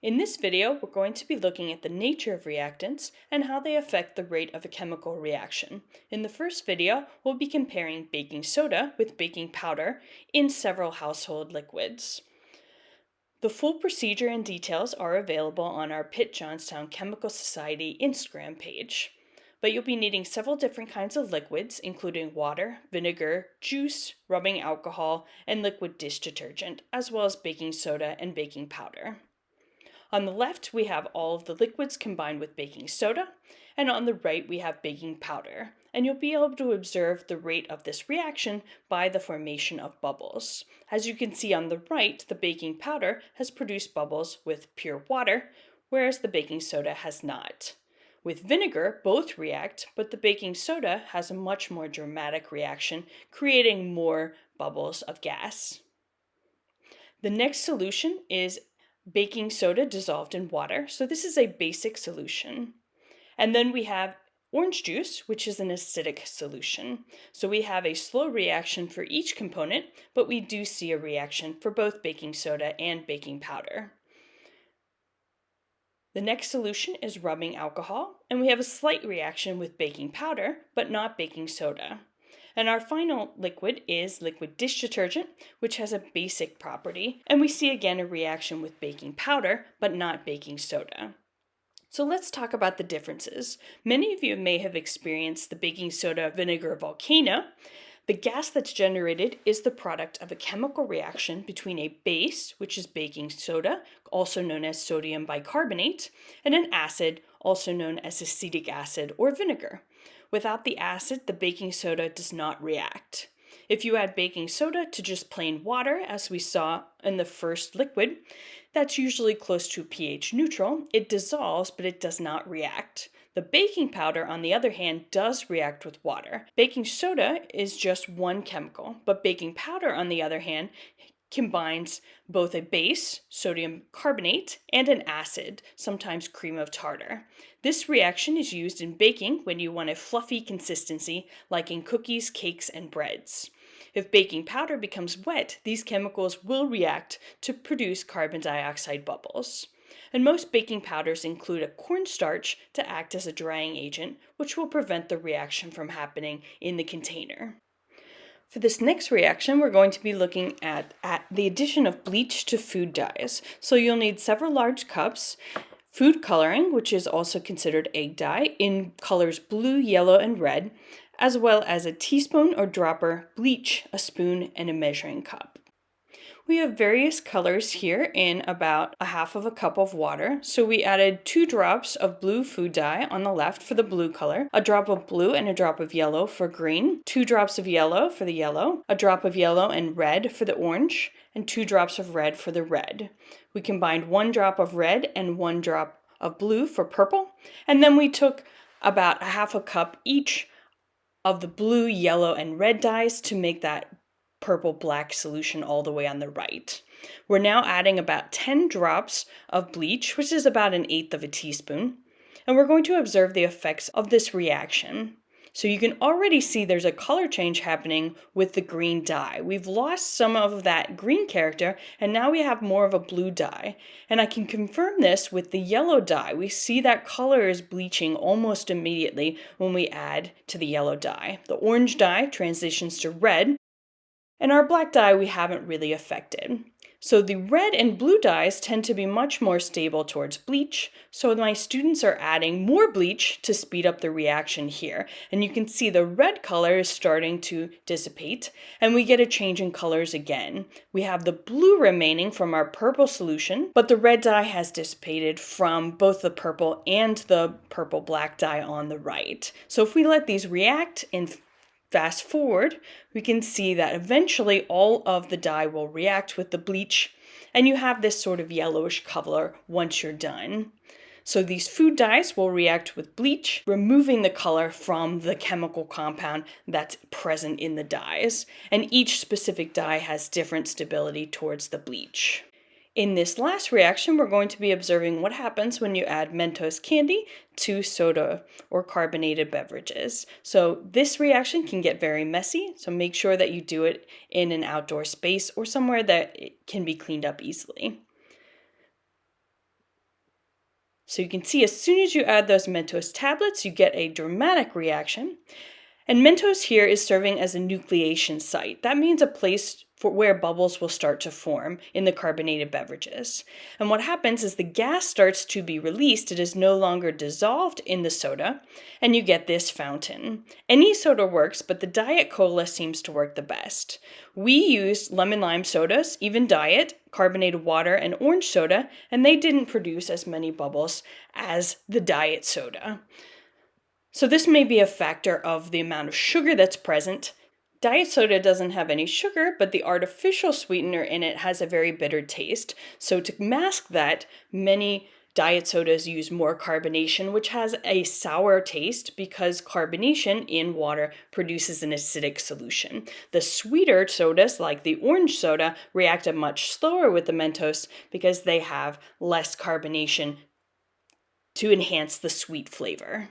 In this video, we're going to be looking at the nature of reactants and how they affect the rate of a chemical reaction. In the first video, we'll be comparing baking soda with baking powder in several household liquids. The full procedure and details are available on our Pitt Johnstown Chemical Society Instagram page. But you'll be needing several different kinds of liquids, including water, vinegar, juice, rubbing alcohol, and liquid dish detergent, as well as baking soda and baking powder. On the left, we have all of the liquids combined with baking soda, and on the right, we have baking powder. And you'll be able to observe the rate of this reaction by the formation of bubbles. As you can see on the right, the baking powder has produced bubbles with pure water, whereas the baking soda has not. With vinegar, both react, but the baking soda has a much more dramatic reaction, creating more bubbles of gas. The next solution is baking soda dissolved in water, so this is a basic solution. And then we have orange juice, which is an acidic solution. So we have a slow reaction for each component, but we do see a reaction for both baking soda and baking powder. The next solution is rubbing alcohol, and we have a slight reaction with baking powder, but not baking soda. And our final liquid is liquid dish detergent, which has a basic property, and we see again a reaction with baking powder, but not baking soda. So let's talk about the differences. Many of you may have experienced the baking soda vinegar volcano. The gas that's generated is the product of a chemical reaction between a base, which is baking soda, also known as sodium bicarbonate, and an acid, also known as acetic acid or vinegar. Without the acid, the baking soda does not react. If you add baking soda to just plain water, as we saw in the first liquid, that's usually close to pH neutral. It dissolves, but it does not react. The baking powder, on the other hand, does react with water. Baking soda is just one chemical, but baking powder, on the other hand, combines both a base, sodium carbonate, and an acid, sometimes cream of tartar. This reaction is used in baking when you want a fluffy consistency, like in cookies, cakes, and breads. If baking powder becomes wet, these chemicals will react to produce carbon dioxide bubbles. And most baking powders include a cornstarch to act as a drying agent, which will prevent the reaction from happening in the container. For this next reaction, we're going to be looking at the addition of bleach to food dyes. So you'll need several large cups, food coloring, which is also considered egg dye, in colors blue, yellow, and red, as well as a teaspoon or dropper bleach, a spoon, and a measuring cup. We have various colors here in about a half of a cup of water. So we added 2 drops of blue food dye on the left for the blue color, a drop of blue and a drop of yellow for green, 2 drops of yellow for the yellow, a drop of yellow and red for the orange, and 2 drops of red for the red. We combined 1 drop of red and 1 drop of blue for purple, and then we took about a half a cup each of the blue, yellow, and red dyes to make that purple-black solution all the way on the right. We're now adding about 10 drops of bleach, which is about 1/8 of a teaspoon, and we're going to observe the effects of this reaction. So you can already see there's a color change happening with the green dye. We've lost some of that green character, and now we have more of a blue dye. And I can confirm this with the yellow dye. We see that color is bleaching almost immediately when we add to the yellow dye. The orange dye transitions to red, and our black dye we haven't really affected. So the red and blue dyes tend to be much more stable towards bleach, so my students are adding more bleach to speed up the reaction here. And you can see the red color is starting to dissipate, and we get a change in colors again. We have the blue remaining from our purple solution, but the red dye has dissipated from both the purple and the purple-black dye on the right. So if we let these react and fast forward, we can see that eventually all of the dye will react with the bleach, and you have this sort of yellowish color once you're done. So these food dyes will react with bleach, removing the color from the chemical compound that's present in the dyes, and each specific dye has different stability towards the bleach. In this last reaction, we're going to be observing what happens when you add Mentos candy to soda or carbonated beverages. So this reaction can get very messy, so make sure that you do it in an outdoor space or somewhere that it can be cleaned up easily. So you can see as soon as you add those Mentos tablets, you get a dramatic reaction. And Mentos here is serving as a nucleation site. That means a place for where bubbles will start to form in the carbonated beverages. And what happens is the gas starts to be released. It is no longer dissolved in the soda, and you get this fountain. Any soda works, but the Diet Cola seems to work the best. We used lemon lime sodas, even Diet, carbonated water, and orange soda, and they didn't produce as many bubbles as the Diet soda. So this may be a factor of the amount of sugar that's present. Diet soda doesn't have any sugar, but the artificial sweetener in it has a very bitter taste. So to mask that, many diet sodas use more carbonation, which has a sour taste because carbonation in water produces an acidic solution. The sweeter sodas, like the orange soda, react much slower with the Mentos because they have less carbonation to enhance the sweet flavor.